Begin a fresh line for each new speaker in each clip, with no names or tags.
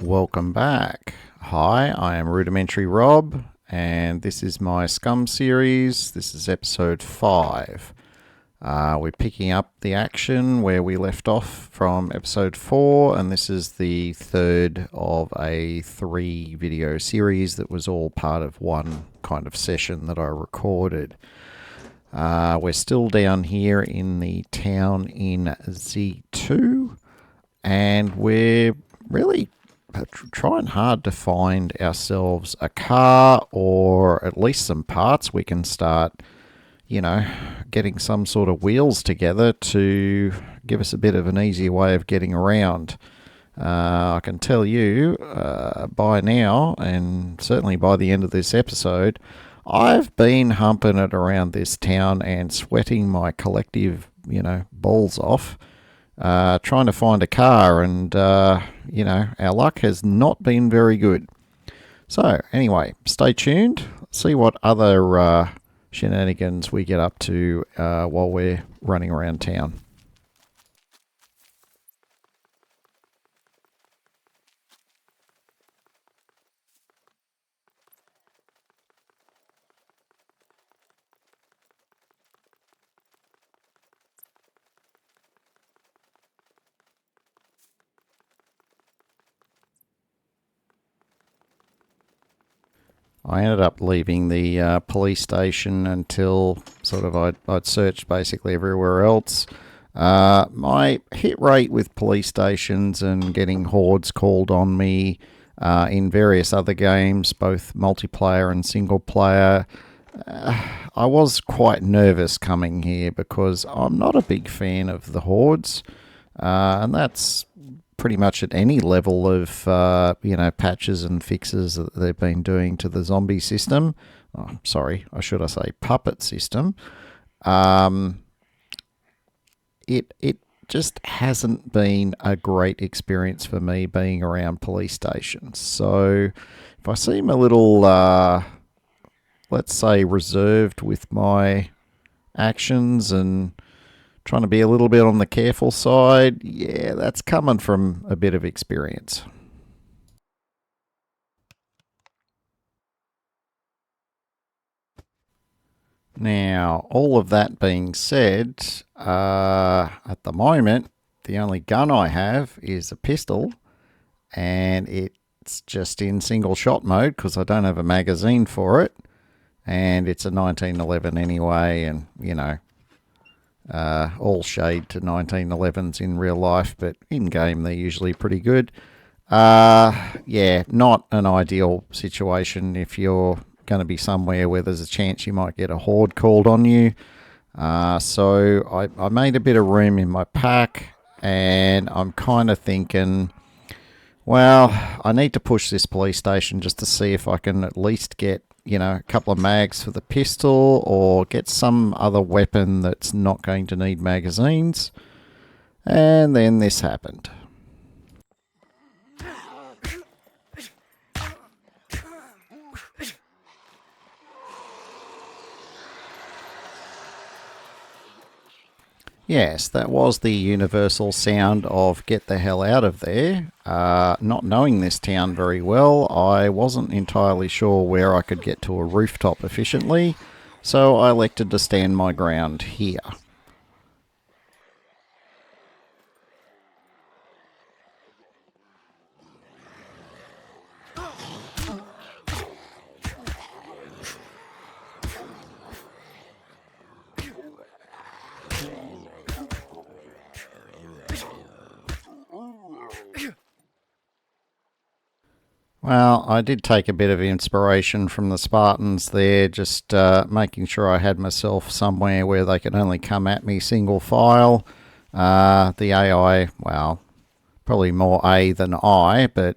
Welcome back. Hi, I am Rudimentary Rob, and this is my Scum series. This is episode 5. We're picking up the action where we left off from episode 4, and this is the third of a 3 video series that was all part of one kind of session that I recorded. We're still down here in the town in Z2, and we're really trying hard to find ourselves a car or at least some parts we can start, getting some sort of wheels together to give us a bit of an easier way of getting around. I can tell you by now, and certainly by the end of this episode, I've been humping it around this town and sweating my collective, balls off, trying to find a car, and our luck has not been very good. So anyway, stay tuned. See what other shenanigans we get up to while we're running around town. I ended up leaving the police station until I'd searched basically everywhere else. My hit rate with police stations and getting hordes called on me in various other games, both multiplayer and single player, I was quite nervous coming here because I'm not a big fan of the hordes, and that's pretty much at any level of patches and fixes that they've been doing to the zombie system. Oh, sorry, I should say puppet system. It just hasn't been a great experience for me being around police stations. So if I seem a little, let's say, reserved with my actions and trying to be a little bit on the careful side, yeah, that's coming from a bit of experience. Now, all of that being said, at the moment, the only gun I have is a pistol, and it's just in single shot mode because I don't have a magazine for it, and it's a 1911 anyway, and all shade to 1911s in real life, but in game they're usually pretty good. Not an ideal situation if you're going to be somewhere where there's a chance you might get a horde called on you. So I made a bit of room in my pack, and I'm kind of thinking, well, I need to push this police station just to see if I can at least get a couple of mags for the pistol or get some other weapon that's not going to need magazines. And then this happened. Yes, that was the universal sound of get the hell out of there. Not knowing this town very well, I wasn't entirely sure where I could get to a rooftop efficiently, so I elected to stand my ground here. Well, I did take a bit of inspiration from the Spartans there, just making sure I had myself somewhere where they could only come at me single file. The AI, well, probably more A than I, but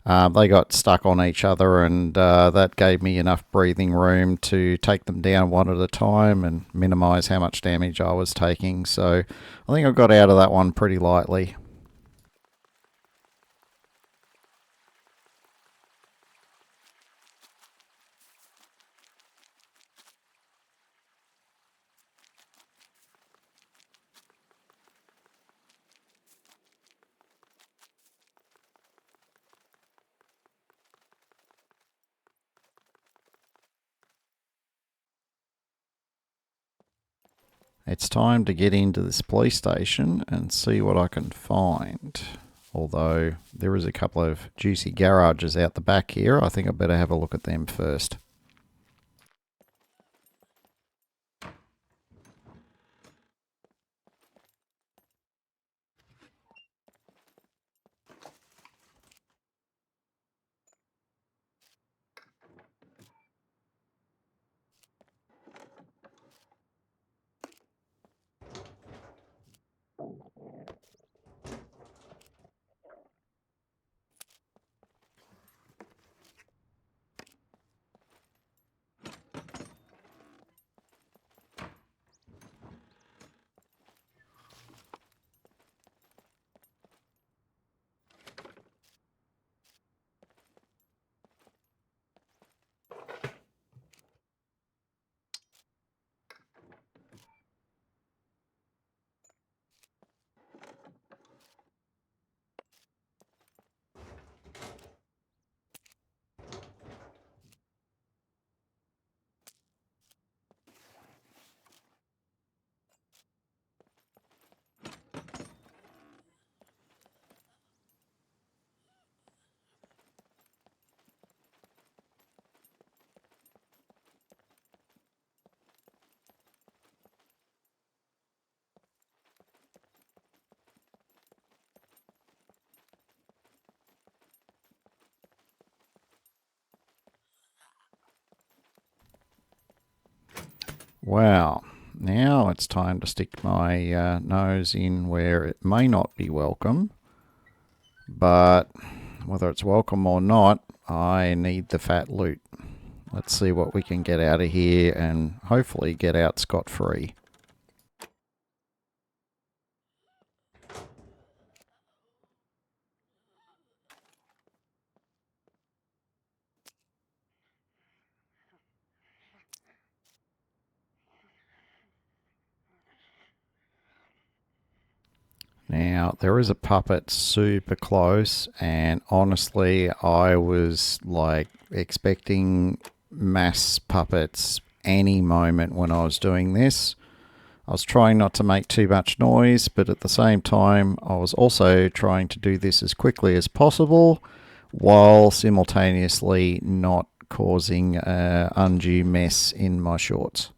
they got stuck on each other, and that gave me enough breathing room to take them down one at a time and minimise how much damage I was taking. So I think I got out of that one pretty lightly. It's time to get into this police station and see what I can find. Although there is a couple of juicy garages out the back here, I think I better have a look at them first. Wow, now it's time to stick my nose in where it may not be welcome, but whether it's welcome or not, I need the fat loot. Let's see what we can get out of here and hopefully get out scot-free. Now, there is a puppet super close, and honestly, I was like expecting mass puppets any moment when I was doing this. I was trying not to make too much noise, but at the same time, I was also trying to do this as quickly as possible while simultaneously not causing undue mess in my shorts.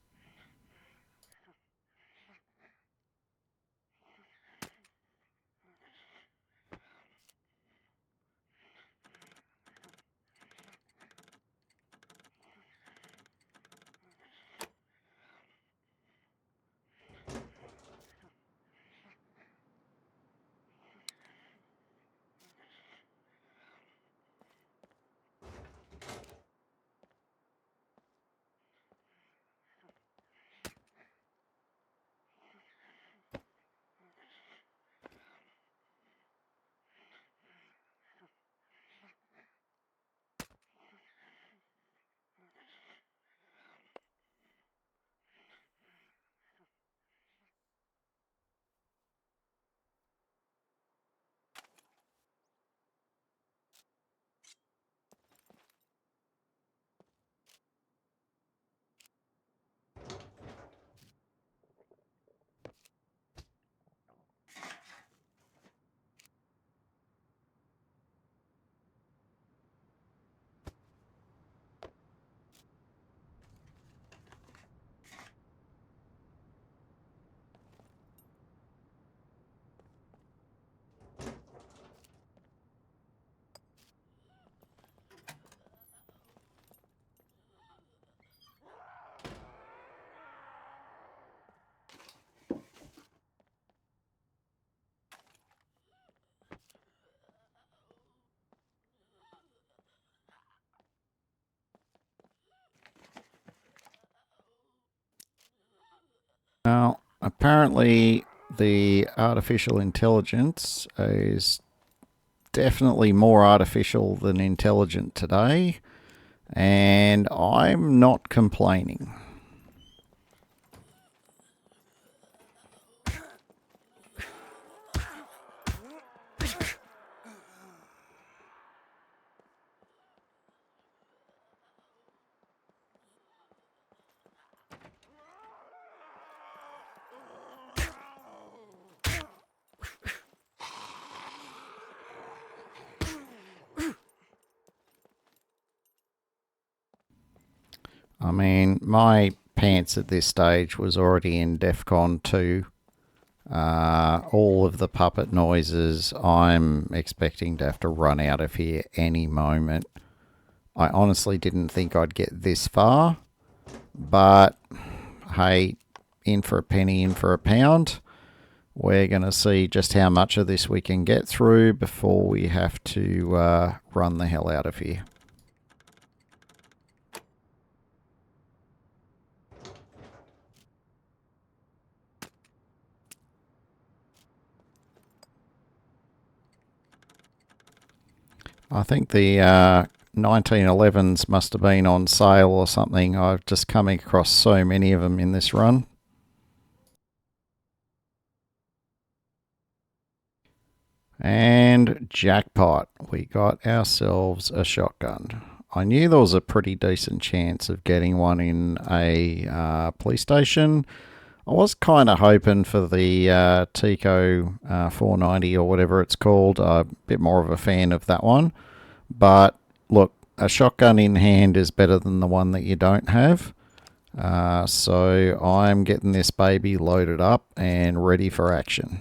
Now, apparently, the artificial intelligence is definitely more artificial than intelligent today, and I'm not complaining. I mean, my pants at this stage was already in DEFCON 2. All of the puppet noises, I'm expecting to have to run out of here any moment. I honestly didn't think I'd get this far, but hey, in for a penny, in for a pound. We're going to see just how much of this we can get through before we have to run the hell out of here. I think the 1911s must have been on sale or something. I've just come across so many of them in this run. And jackpot, we got ourselves a shotgun. I knew there was a pretty decent chance of getting one in a police station. I was kind of hoping for the Tico 490 or whatever it's called. A bit more of a fan of that one. But look, a shotgun in hand is better than the one that you don't have. So I'm getting this baby loaded up and ready for action.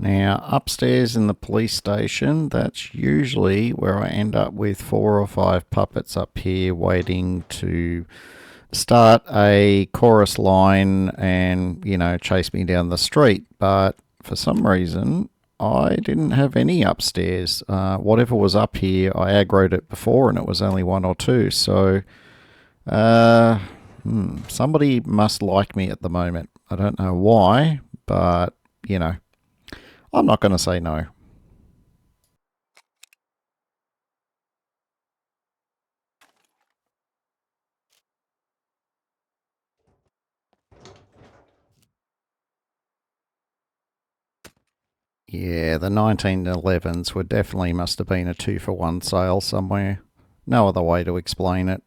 Now, upstairs in the police station, that's usually where I end up with 4 or 5 puppets up here waiting to start a chorus line and, chase me down the street. But for some reason, I didn't have any upstairs. Whatever was up here, I aggroed it before and it was only 1 or 2. So, somebody must like me at the moment. I don't know why, but, I'm not going to say no. Yeah, the 1911s were definitely must have been a 2-for-1 sale somewhere. No other way to explain it.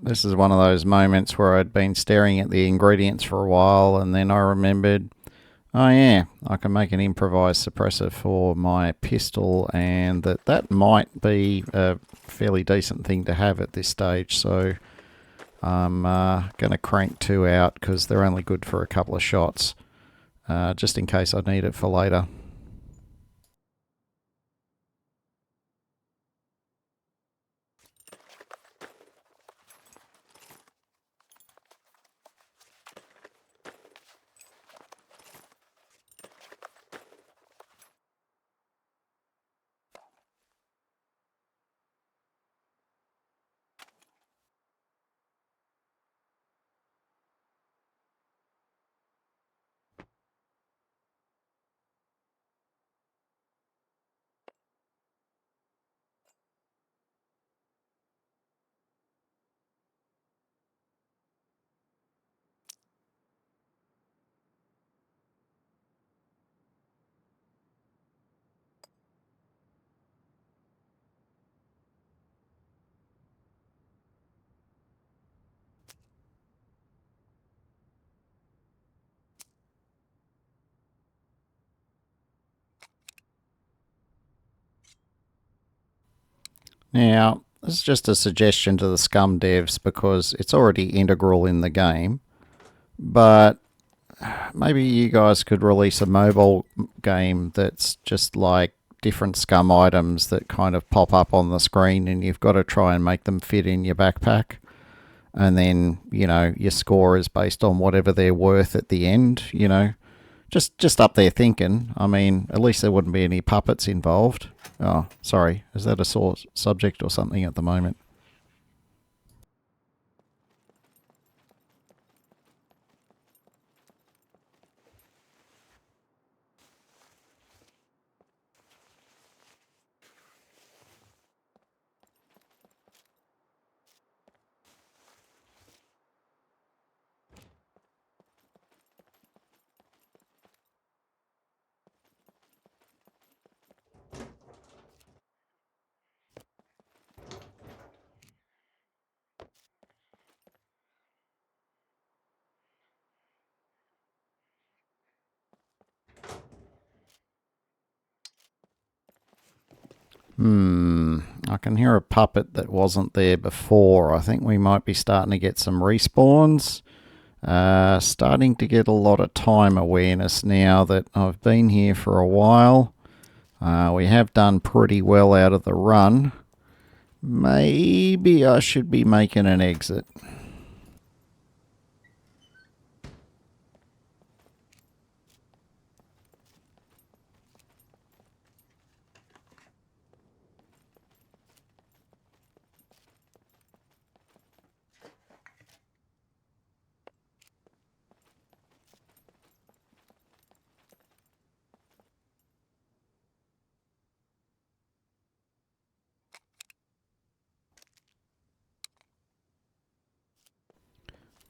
This is one of those moments where I'd been staring at the ingredients for a while and then I remembered, oh yeah, I can make an improvised suppressor for my pistol and that might be a fairly decent thing to have at this stage. So I'm going to crank 2 out because they're only good for a couple of shots, just in case I need it for later. Now, this is just a suggestion to the Scum devs because it's already integral in the game, but maybe you guys could release a mobile game that's just like different Scum items that kind of pop up on the screen, and you've got to try and make them fit in your backpack. And then, your score is based on whatever they're worth at the end, Just up there thinking. I mean, at least there wouldn't be any puppets involved. Oh, sorry. Is that a sore subject or something at the moment? I can hear a puppet that wasn't there before. I think we might be starting to get some respawns. Starting to get a lot of time awareness now that I've been here for a while. We have done pretty well out of the run. Maybe I should be making an exit.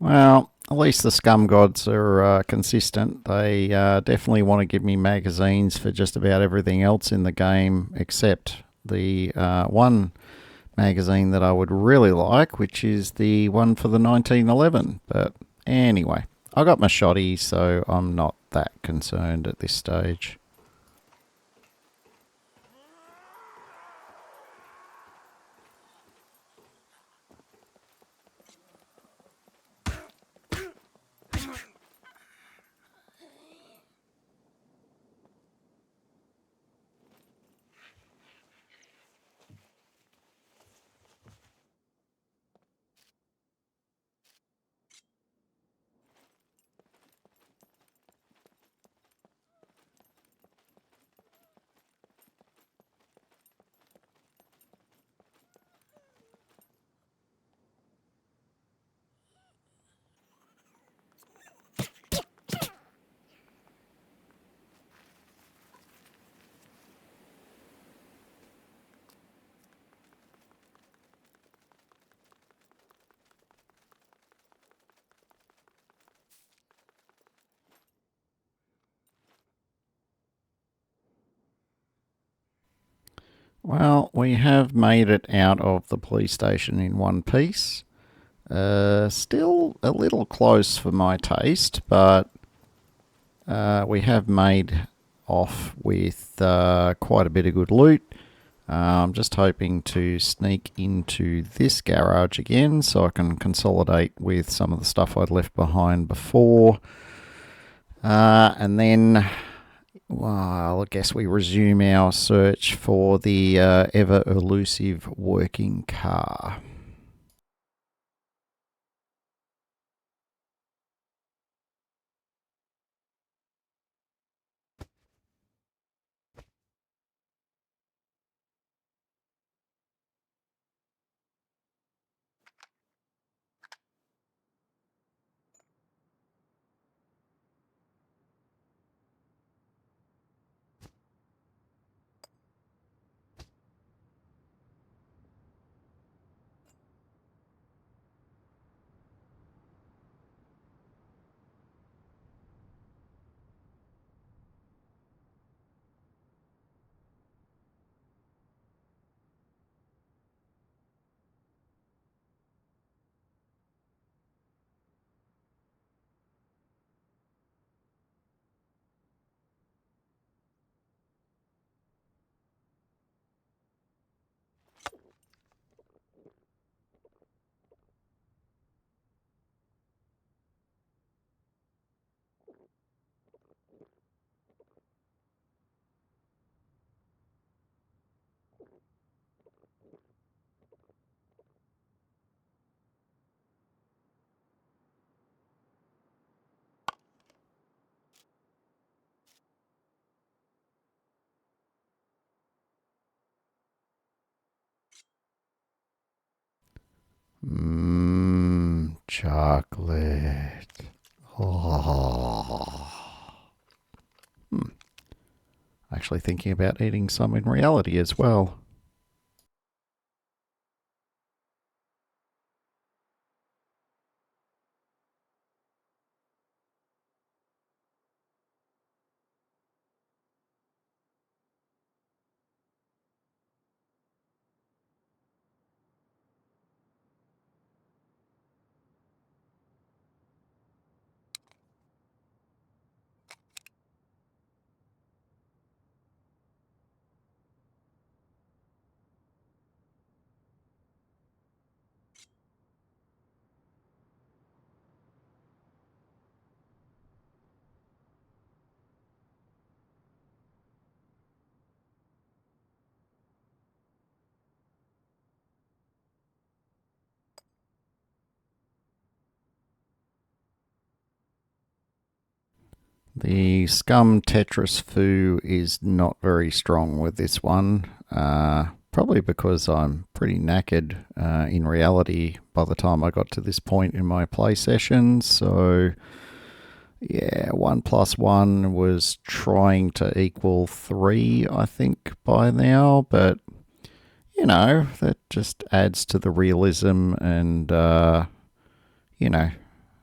Well, at least the Scum Gods are consistent. They definitely want to give me magazines for just about everything else in the game except the one magazine that I would really like, which is the one for the 1911. But anyway, I got my shotty, so I'm not that concerned at this stage. Well, we have made it out of the police station in one piece. Still a little close for my taste, but we have made off with quite a bit of good loot. I'm just hoping to sneak into this garage again so I can consolidate with some of the stuff I'd left behind before. And then, well, I guess we resume our search for the ever elusive working car. Chocolate. Oh. Actually thinking about eating some in reality as well. The Scum Tetris Foo is not very strong with this one. Probably because I'm pretty knackered in reality by the time I got to this point in my play session. So, yeah, 1 plus 1 was trying to equal 3, I think, by now. But, you know, that just adds to the realism and, you know,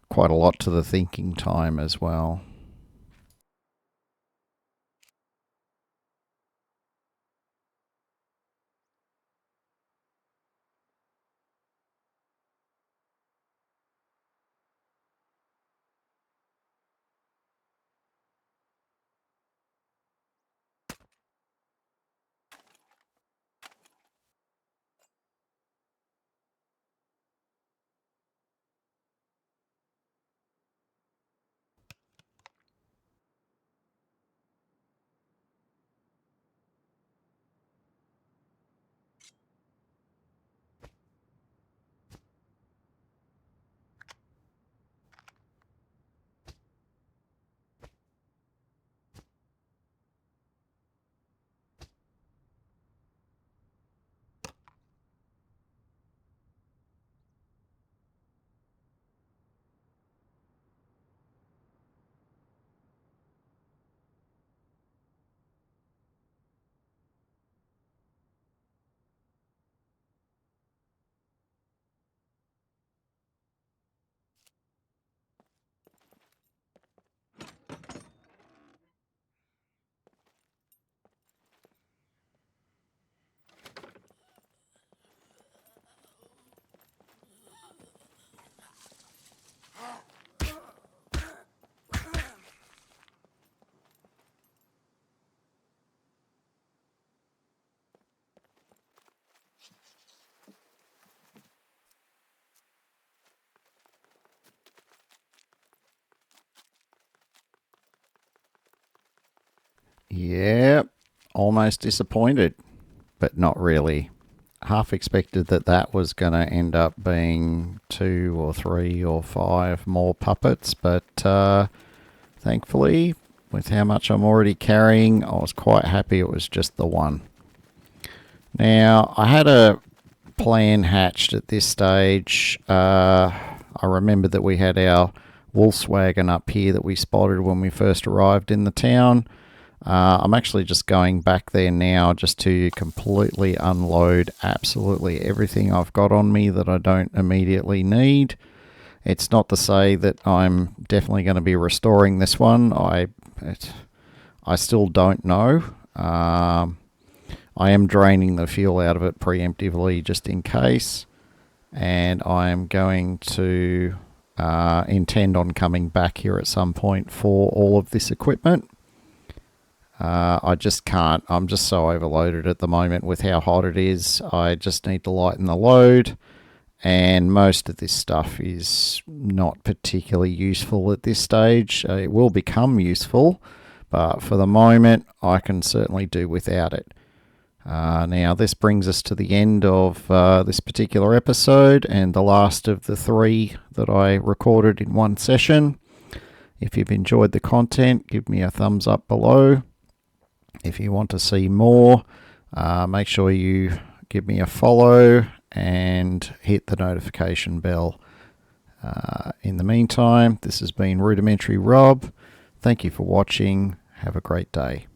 quite a lot to the thinking time as well. Yeah, almost disappointed, but not really. Half expected that that was going to end up being 2 or 3 or 5 more puppets, but thankfully, with how much I'm already carrying, I was quite happy it was just the one. Now, I had a plan hatched at this stage. I remember that we had our Volkswagen up here that we spotted when we first arrived in the town. I'm actually just going back there now just to completely unload absolutely everything I've got on me that I don't immediately need. It's not to say that I'm definitely going to be restoring this one. I still don't know. I am draining the fuel out of it preemptively just in case. And I am going to intend on coming back here at some point for all of this equipment. I just can't. I'm just so overloaded at the moment with how hot it is. I just need to lighten the load. And most of this stuff is not particularly useful at this stage. It will become useful, but for the moment, I can certainly do without it. Now, this brings us to the end of this particular episode and the last of the 3 that I recorded in one session. If you've enjoyed the content, give me a thumbs up below. If you want to see more, make sure you give me a follow and hit the notification bell. In the meantime, this has been Rudimentary Rob. Thank you for watching. Have a great day.